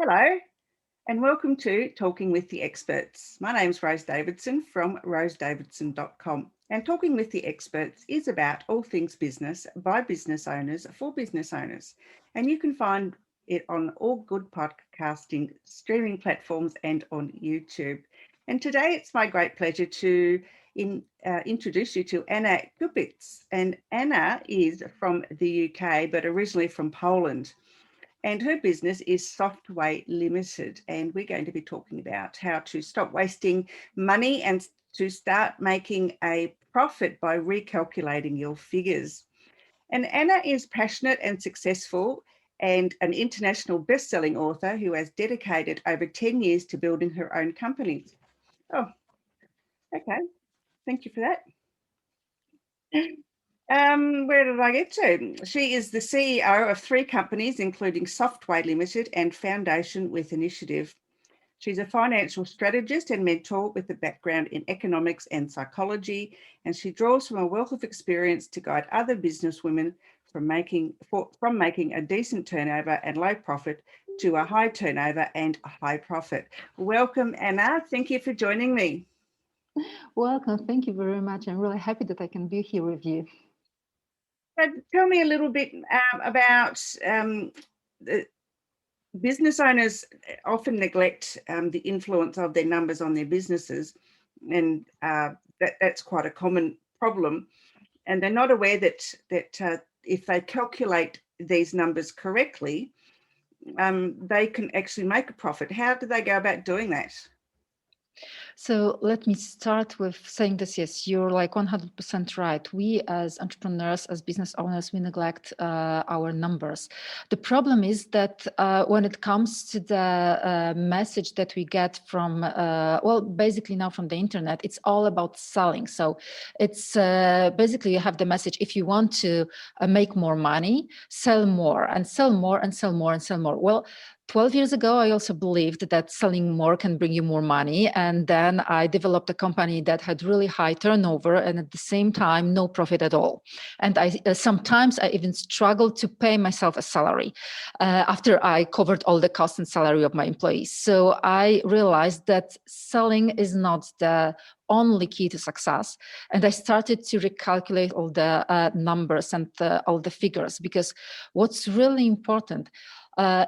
Hello, and welcome to Talking with the Experts. My name's Rose Davidson from rosedavidson.com. And Talking with the Experts is about all things business by business owners for business owners. And you can find it on all good podcasting streaming platforms and on YouTube. And today it's my great pleasure to introduce you to Anna Kupisz. And Anna is from the UK, but originally from Poland. And her business is Softway Limited. And we're going to be talking about how to stop wasting money and to start making a profit by recalculating your figures. And Anna is passionate and successful and an international best-selling author who has dedicated over 10 years to building her own company. Oh, okay. Thank you for that. Where did I get to? She is the CEO of 3 companies, including Softway Limited and Foundation with Initiative. She's a financial strategist and mentor with a background in economics and psychology, and she draws from a wealth of experience to guide other businesswomen from making a decent turnover and low profit to a high turnover and a high profit. Welcome, Anna. Thank you for joining me. Welcome. Thank you very much. I'm really happy that I can be here with you. But tell me a little bit about business owners often neglect the influence of their numbers on their businesses, and that's quite a common problem. And they're not aware that if they calculate these numbers correctly, they can actually make a profit. How do they go about doing that? So let me start with saying this. Yes, you're like 100% right. We as entrepreneurs, as business owners, we neglect our numbers. The problem is that when it comes to the message that we get from, basically now from the internet, it's all about selling. So it's basically you have the message, if you want to make more money, sell more and sell more and sell more and sell more. Well, 12 years ago, I also believed that selling more can bring you more money. And then I developed a company that had really high turnover and at the same time, no profit at all. And sometimes I even struggled to pay myself a salary after I covered all the costs and salary of my employees. So I realized that selling is not the only key to success. And I started to recalculate all the numbers and all the figures, because what's really important,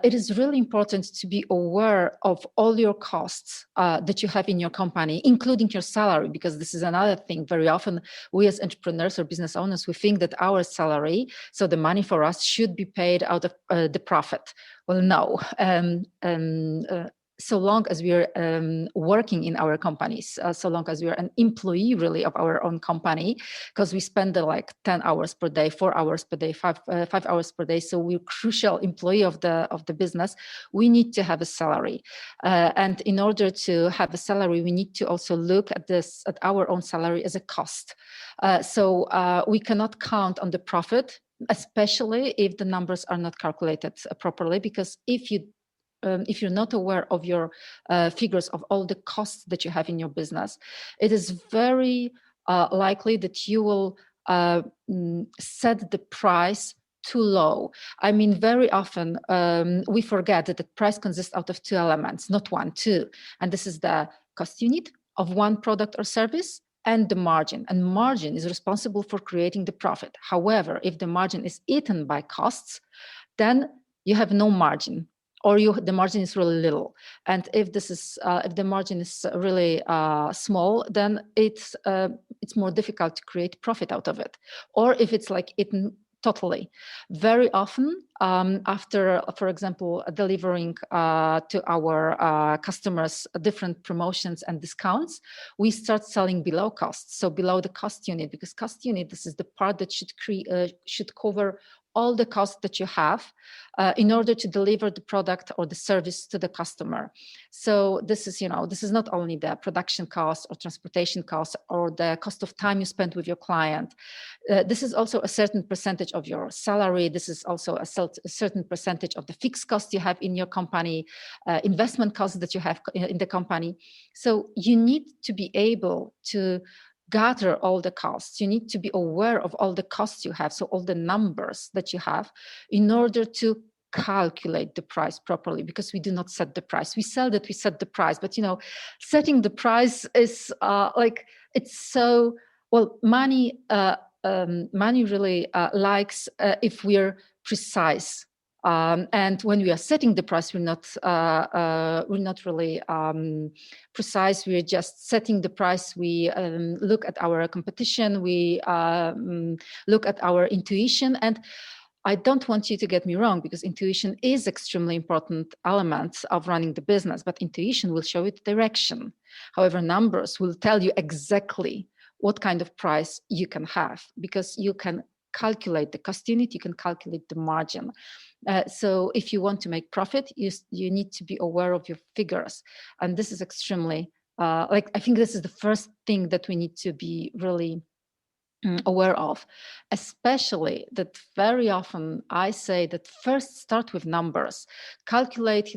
it is really important to be aware of all your costs that you have in your company, including your salary, because this is another thing. Very often, we as entrepreneurs or business owners, we think that our salary, so the money for us, should be paid out of the profit. Well, no. So long as we are working in our companies, so long as we are an employee really of our own company, because we spend like 10 hours per day, 4 hours per day, 5 hours per day. So we're crucial employee of the business. We need to have a salary. And in order to have a salary, we need to also look at our own salary as a cost. So we cannot count on the profit, especially if the numbers are not calculated properly, because if you're not aware of your figures of all the costs that you have in your business, it is very likely that you will set the price too low. I mean, very often we forget that the price consists out of 2 elements, not 1, 2. And this is the cost unit of one product or service and the margin. And margin is responsible for creating the profit. However, if the margin is eaten by costs, then you have no margin, or the margin is really little. And if the margin is really small, then it's more difficult to create profit out of it. Or if it's like eaten totally. Very often, after, for example, delivering to our customers different promotions and discounts, we start selling below cost, so below the cost unit, because cost unit, this is the part that should cover all the costs that you have in order to deliver the product or the service to the customer. So this is not only the production cost or transportation cost or the cost of time you spend with your client. This is also a certain percentage of your salary. This is also a certain percentage of the fixed cost you have in your company, investment costs that you have in the company. So you need to be able to gather all the costs. You need to be aware of all the costs you have, so all the numbers that you have, in order to calculate the price properly, because we do not set the price. We sell that we set the price, but setting the price is it's so well. Money really likes if we're precise. And when we are setting the price, we're not really precise. We're just setting the price. We look at our competition. We look at our intuition. And I don't want you to get me wrong, because intuition is extremely important element of running the business, but intuition will show you the direction. However, numbers will tell you exactly what kind of price you can have, because you can calculate the cost unit, you can calculate the margin. So if you want to make profit, you need to be aware of your figures. And this is extremely, I think this is the first thing that we need to be really aware of, especially that very often I say that first start with numbers, calculate,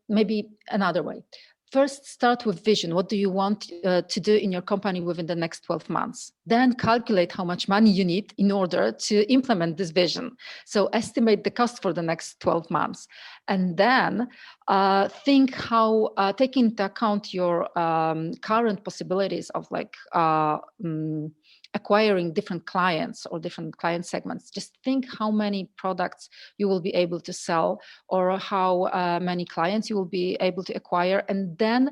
maybe another way. First, start with vision. What do you want to do in your company within the next 12 months? Then calculate how much money you need in order to implement this vision. So estimate the cost for the next 12 months. And then think how, take into account your current possibilities of acquiring different clients or different client segments. Just think how many products you will be able to sell, or how many clients you will be able to acquire, and then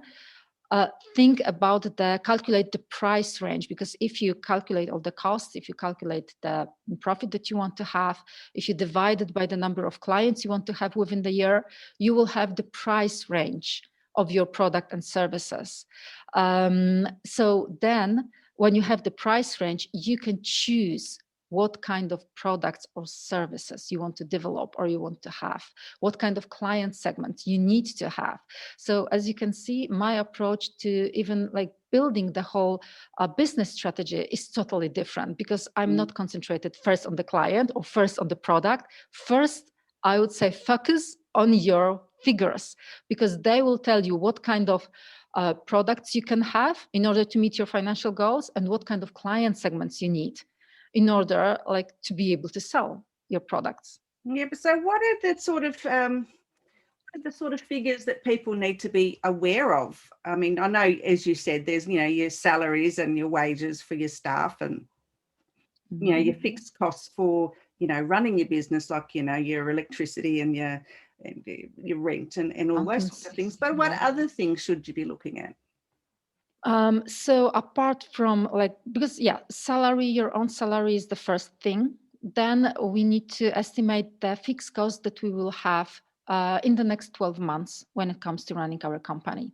calculate the price range. Because if you calculate all the costs, if you calculate the profit that you want to have, if you divide it by the number of clients you want to have within the year, you will have the price range of your product and services. So then when you have the price range, you can choose what kind of products or services you want to develop or you want to have, what kind of client segment you need to have. So as you can see, my approach to even building the whole business strategy is totally different, because I'm not concentrated first on the client or first on the product. First, I would say focus on your figures, because they will tell you what kind of products you can have in order to meet your financial goals, and what kind of client segments you need in order to be able to sell your products. Yeah, but so what are the sort of figures that people need to be aware of? I mean, I know, as you said, there's your salaries and your wages for your staff, and your fixed costs for running your business, like your electricity and your rent and all those sorts of things. But what other things should you be looking at? So apart from because your own salary is the first thing. Then we need to estimate the fixed cost that we will have in the next 12 months when it comes to running our company.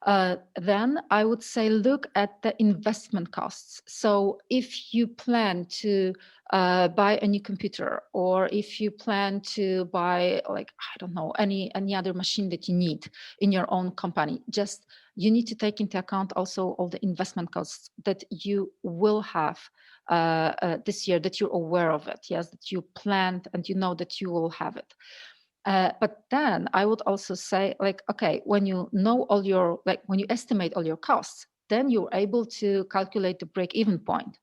Then I would say look at the investment costs. So if you plan to buy a new computer, or if you plan to buy any other machine that you need in your own company, you need to take into account also all the investment costs that you will have this year, that you're aware of it, yes, that you planned and you know that you will have it. But then I would also say, okay, when you know all your, when you estimate all your costs, then you're able to calculate the break-even point.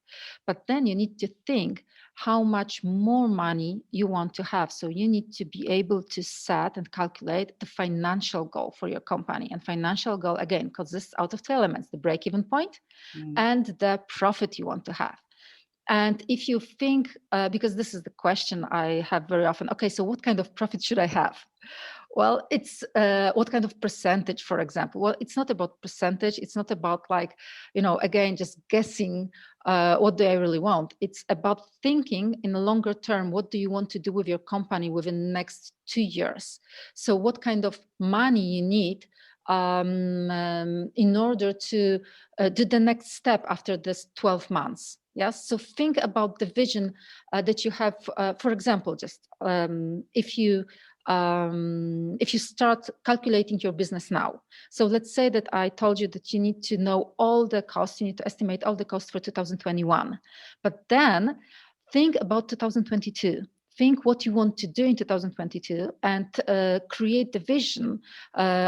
But then you need to think how much more money you want to have. So you need to be able to set and calculate the financial goal for your company. And financial goal, again, consists out of two elements: the break-even point and the profit you want to have. And if you think, because this is the question I have very often, okay, so what kind of profit should I have? Well, it's what kind of percentage, for example? Well, it's not about percentage. It's not about again, just guessing what do I really want. It's about thinking in the longer term, what do you want to do with your company within the next 2 years? So what kind of money you need in order to do the next step after this 12 months. Yes. So think about the vision that you have. For example, just if you start calculating your business now. So let's say that I told you that you need to know all the costs, you need to estimate all the costs for 2021. But then think about 2022. think what you want to do in 2022 and create the vision.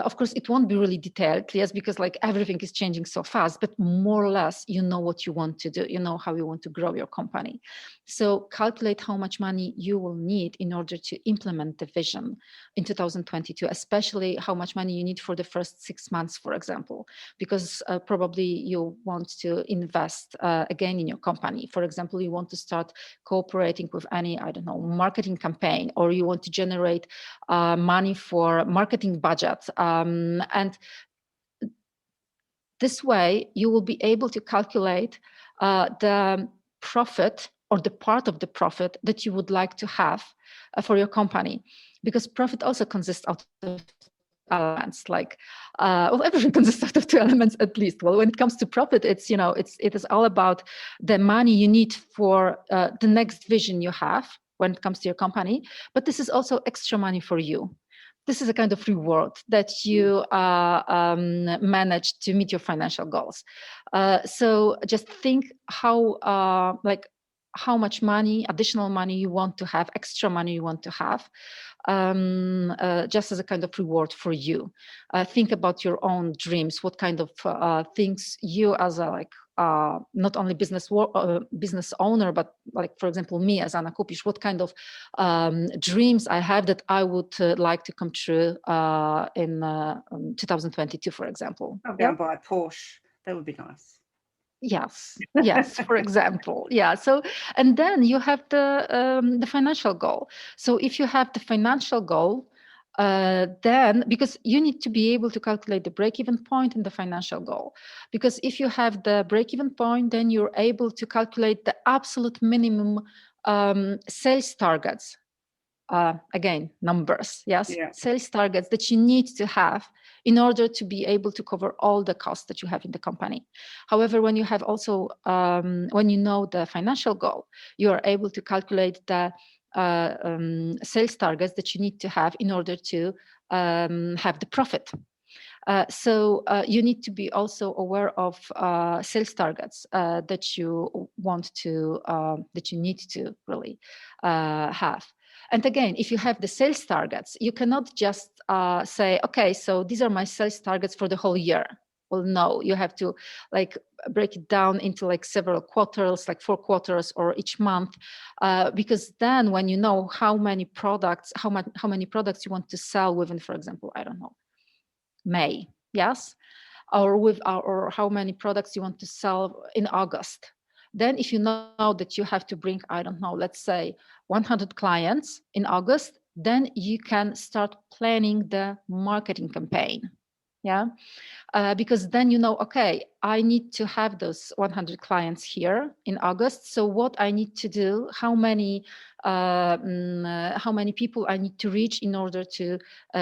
Of course, it won't be really detailed, yes, because like everything is changing so fast, but more or less, you know what you want to do, you know how you want to grow your company. So calculate how much money you will need in order to implement the vision in 2022, especially how much money you need for the first 6 months, for example, because probably you want to invest again in your company. For example, you want to start cooperating with any, I don't know, marketing campaign, or you want to generate money for marketing budget. And this way, you will be able to calculate the profit or the part of the profit that you would like to have for your company, because profit also consists of elements, like well, everything consists out of two elements at least. Well, when it comes to profit, it is all about the money you need for the next vision you have when it comes to your company, but this is also extra money for you. This is a kind of reward that you manage to meet your financial goals. So just think how much money, additional money you want to have, extra money you want to have, just as a kind of reward for you. Think about your own dreams. What kind of things you, as a not only business owner, but like, for example, me as Anna Kupisz, what kind of dreams I have that I would like to come true in 2022, for example. I'll go and buy a Porsche. That would be nice. Yes, for example. Yeah. So, and then you have the financial goal. So if you have the financial goal, then, because you need to be able to calculate the break-even point and the financial goal, because if you have the break-even point, then you're able to calculate the absolute minimum sales targets. Again, numbers, yes, Yeah. sales targets that you need to have in order to be able to cover all the costs that you have in the company. However, when you have also, when you know the financial goal, you are able to calculate the sales targets that you need to have in order to have the profit. So you need to be also aware of sales targets that you want to, that you need to really have. And again, if you have the sales targets, you cannot just say, okay, so these are my sales targets for the whole year. Well, no, you have to like break it down into like several quarters, like 4 quarters or each month, because then when you know how many products, how many products you want to sell within, for example, I don't know, May, yes, or how many products you want to sell in August. Then if you know that you have to bring, I don't know, let's say 100 clients in August, then you can start planning the marketing campaign. Yeah. Because then you know, okay, I need to have those 100 clients here in August. So what I need to do, how many people I need to reach in order to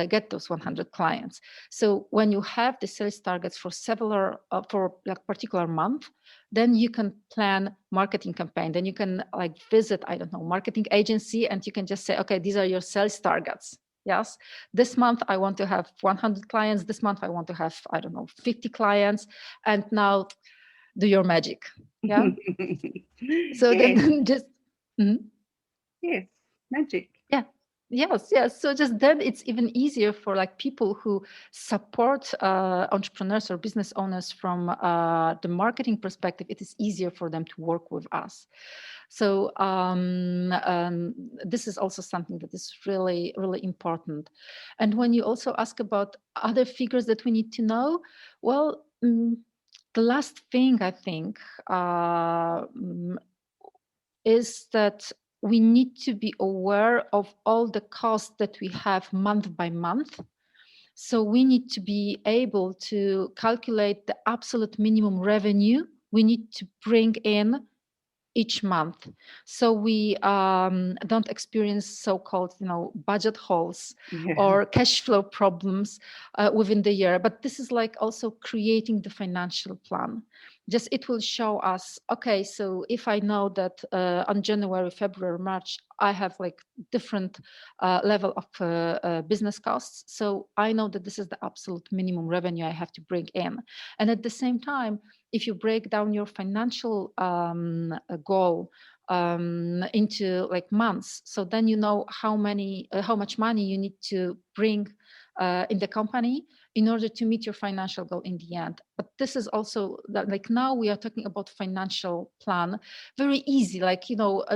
get those 100 clients. So when you have the sales targets for several, for like particular month, then you can plan marketing campaign. Then you can like visit, I don't know, marketing agency, and you can just say, okay, these are your sales targets. Yes, this month I want to have 100 clients. This month I want to have, I don't know, 50 clients. And now do your magic. Yeah. So Yes. then just, mhm. Yes, magic. Yeah. Yes. So just then it's even easier for like people who support entrepreneurs or business owners from the marketing perspective. It is easier for them to work with us. So this is also something that is really, really important. And when you also ask about other figures that we need to know, well, the last thing I think is that we need to be aware of all the costs that we have month by month. So we need to be able to calculate the absolute minimum revenue we need to bring in each month, so we don't experience so-called, budget holes Yeah. or cash flow problems within the year. But this is like also creating the financial plan. Just it will show us, okay, so if I know that on January, February, March, I have like different level of business costs, so I know that this is the absolute minimum revenue I have to bring in. And at the same time, if you break down your financial goal into like months. So then you know how much money you need to bring in the company in order to meet your financial goal in the end. But this is also like now we are talking about financial plan, very easy. Like,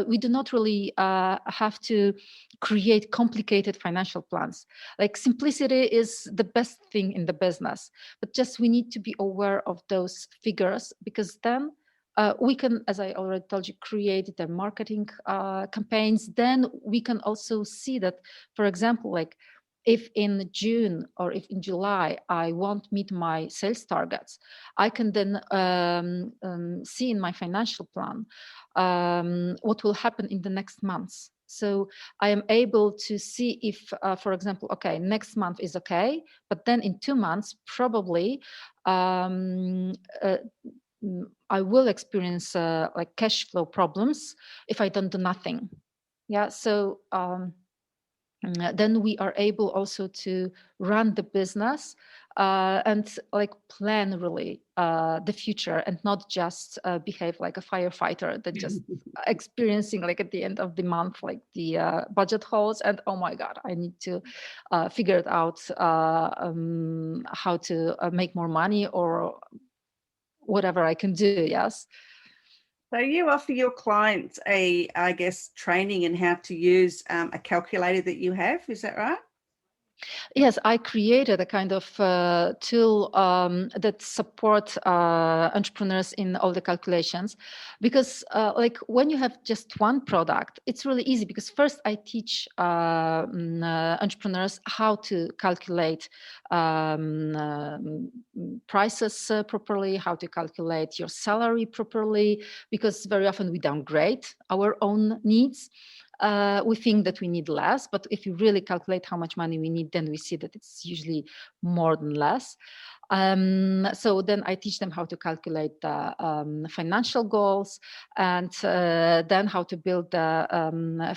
we do not really have to create complicated financial plans. Like simplicity is the best thing in the business, but just we need to be aware of those figures, because then we can, as I already told you, create the marketing campaigns. Then we can also see that, for example, like if in June or if in July I won't meet my sales targets, I can then see in my financial plan what will happen in the next months. So I am able to see if, for example, okay, next month is okay, but then in 2 months, probably um, uh, I will experience like cash flow problems if I don't do nothing. Yeah, so then we are able also to run the business and like plan really the future, and not just behave like a firefighter that just experiencing like at the end of the month like the budget holes, and oh my god, I need to figure it out how to make more money or whatever I can do. Yes. So you offer your clients I guess, training in how to use a calculator that you have. Is that right? Yes, I created a kind of tool that support entrepreneurs in all the calculations, because like when you have just one product, it's really easy, because first I teach entrepreneurs how to calculate prices properly, how to calculate your salary properly, because very often we downgrade our own needs. We think that we need less, but if you really calculate how much money we need, then we see that it's usually more than less. So then I teach them how to calculate the financial goals, and then how to build the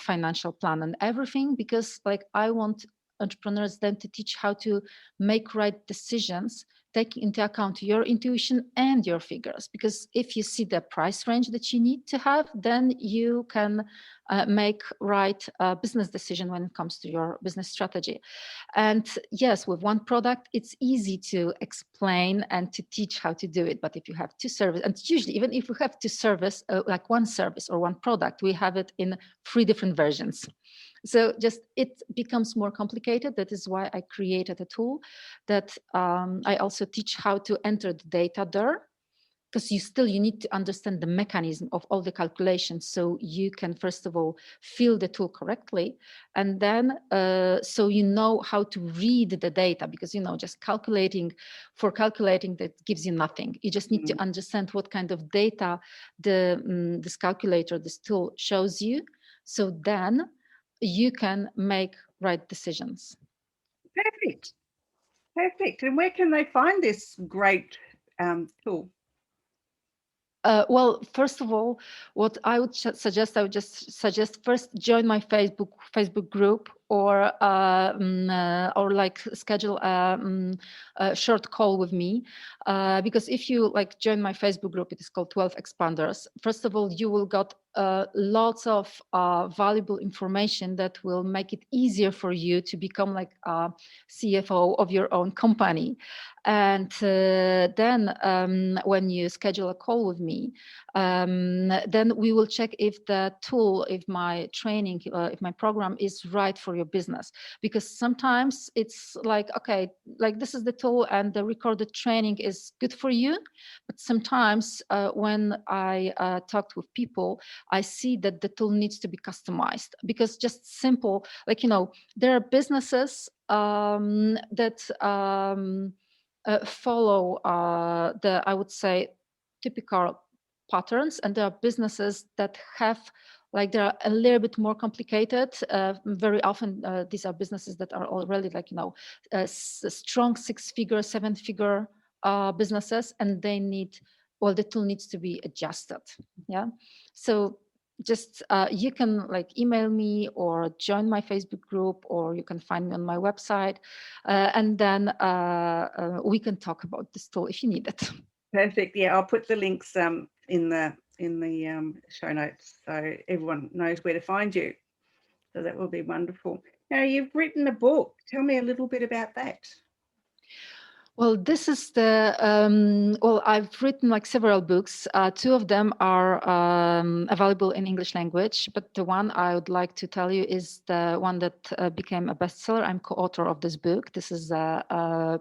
financial plan and everything, because like I want entrepreneurs then to teach how to make right decisions, take into account your intuition and your figures, because if you see the price range that you need to have, then you can make right business decision when it comes to your business strategy. And yes, with one product it's easy to explain and to teach how to do it, but if you have two services, and usually even if we have two service, like one service or one product, we have it in 3 different versions. So just it becomes more complicated. That is why I created a tool that I also teach how to enter the data there, because you need to understand the mechanism of all the calculations, so you can first of all fill the tool correctly, and then so you know how to read the data, because just calculating for calculating, that gives you nothing. You just need to understand what kind of data this calculator, this tool shows you, so then you can make right decisions. Perfect. Perfect. And where can they find this great tool? Well, first of all, what I would suggest, I would just suggest first join my Facebook group, or like schedule a short call with me, because if you like join my Facebook group, it is called 12 Expanders. First of all, you will get lots of valuable information that will make it easier for you to become like a CFO of your own company. And then when you schedule a call with me, then we will check if the tool, if my training, if my program is right for your business. Because sometimes it's like, okay, like this is the tool and the recorded training is good for you. But sometimes when I talked with people, I see that the tool needs to be customized, because just simple, like, there are businesses that follow the, I would say, typical patterns, and there are businesses that have like they're a little bit more complicated. Very often these are businesses that are already like strong 6-figure 7-figure businesses, and they need, well, the tool needs to be adjusted. Yeah, so just you can like email me or join my Facebook group, or you can find me on my website, and then we can talk about this tool if you need it. Perfect. Yeah, I'll put the links in the in the show notes so everyone knows where to find you. So that will be wonderful. Now, you've written a book. Tell me a little bit about that. Well, this is I've written like several books. Two of them are available in English language, but the one I would like to tell you is the one that became a bestseller. I'm co-author of this book. This is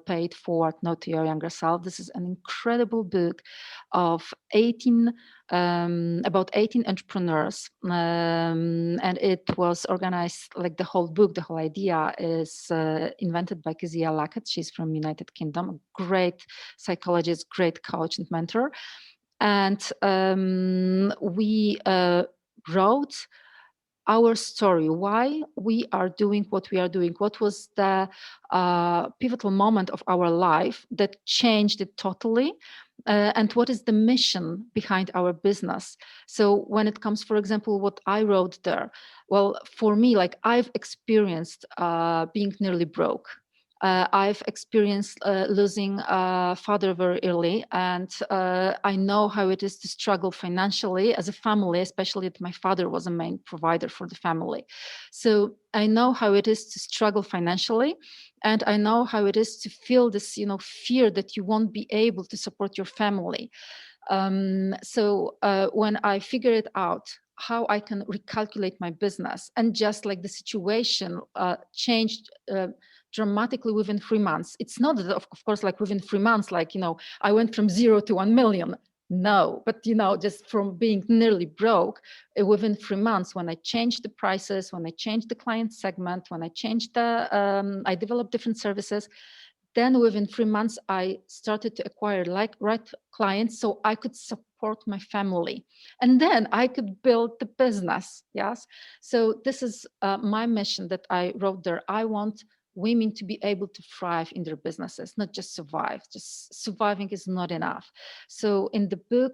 Paid Forward Note to Your Younger Self. This is an incredible book of 18 about 18 entrepreneurs, and it was organized, like the whole book, the whole idea is invented by Kezia Lackett. She's from United Kingdom, a great psychologist, great coach and mentor. And we wrote our story, why we are doing what we are doing, what was the pivotal moment of our life that changed it totally, and what is the mission behind our business. So when it comes, for example, what I wrote there, well, for me, like I've experienced being nearly broke. I've experienced losing a father very early, and I know how it is to struggle financially as a family, especially that my father was a main provider for the family. So I know how it is to struggle financially, and I know how it is to feel this, fear that you won't be able to support your family. So when I figured it out, how I can recalculate my business, and just like the situation changed dramatically within 3 months. It's not that, of course, like within 3 months, like, I went from 0 to 1 million. No, but, just from being nearly broke within 3 months, when I changed the prices, when I changed the client segment, when I changed I developed different services, then within 3 months, I started to acquire like right clients so I could support my family. And then I could build the business. Yes. So this is my mission that I wrote there. I want women to be able to thrive in their businesses, not just survive. Just surviving is not enough. So in the book,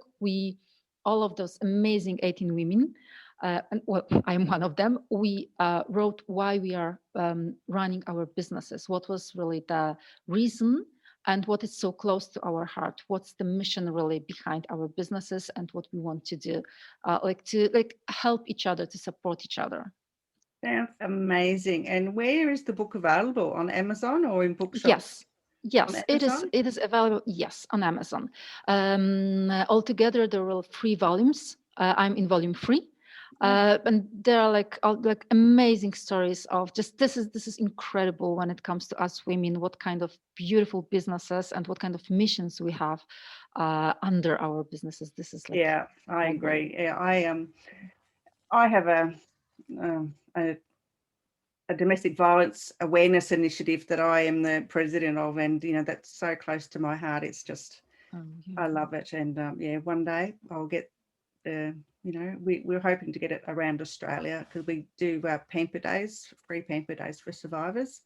all of those amazing 18 women, and well, I'm one of them. We wrote why we are running our businesses. What was really the reason, and what is so close to our heart? What's the mission really behind our businesses, and what we want to do, to help each other, to support each other. Sounds amazing. And where is the book available? On Amazon or in bookshops? On Yes, it is. Amazon? It is available. Yes, on Amazon. Altogether, there are 3 volumes. I'm in volume 3. And there are like amazing stories of just this is incredible when it comes to us women, what kind of beautiful businesses and what kind of missions we have under our businesses. This is like, Yeah, I agree. Yeah, I have a domestic violence awareness initiative that I am the president of, and that's so close to my heart. It's just I love it, and one day I'll get we're hoping to get it around Australia, because we do pamper days, free pamper days for survivors,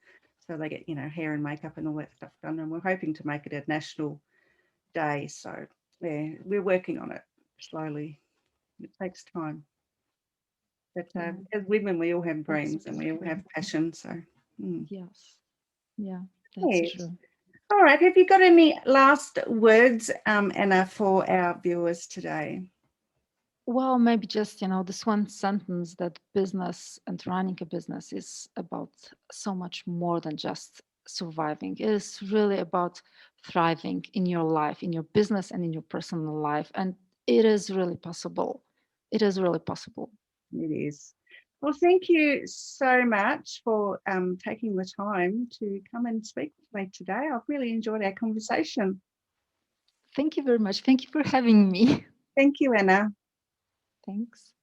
so they get hair and makeup and all that stuff done, and we're hoping to make it a national day. So yeah, we're working on it slowly. It takes time, but as women we all have dreams and we all have passion. So yes, yeah, that's yes. true. All right, have you got any last words, Anna, for our viewers today? Well, maybe just, this one sentence, that business and running a business is about so much more than just surviving. It is really about thriving in your life, in your business and in your personal life. And it is really possible. It is really possible. It is. Well, thank you so much for taking the time to come and speak with me today. I've really enjoyed our conversation. Thank you very much. Thank you for having me. Thank you, Anna. Thanks.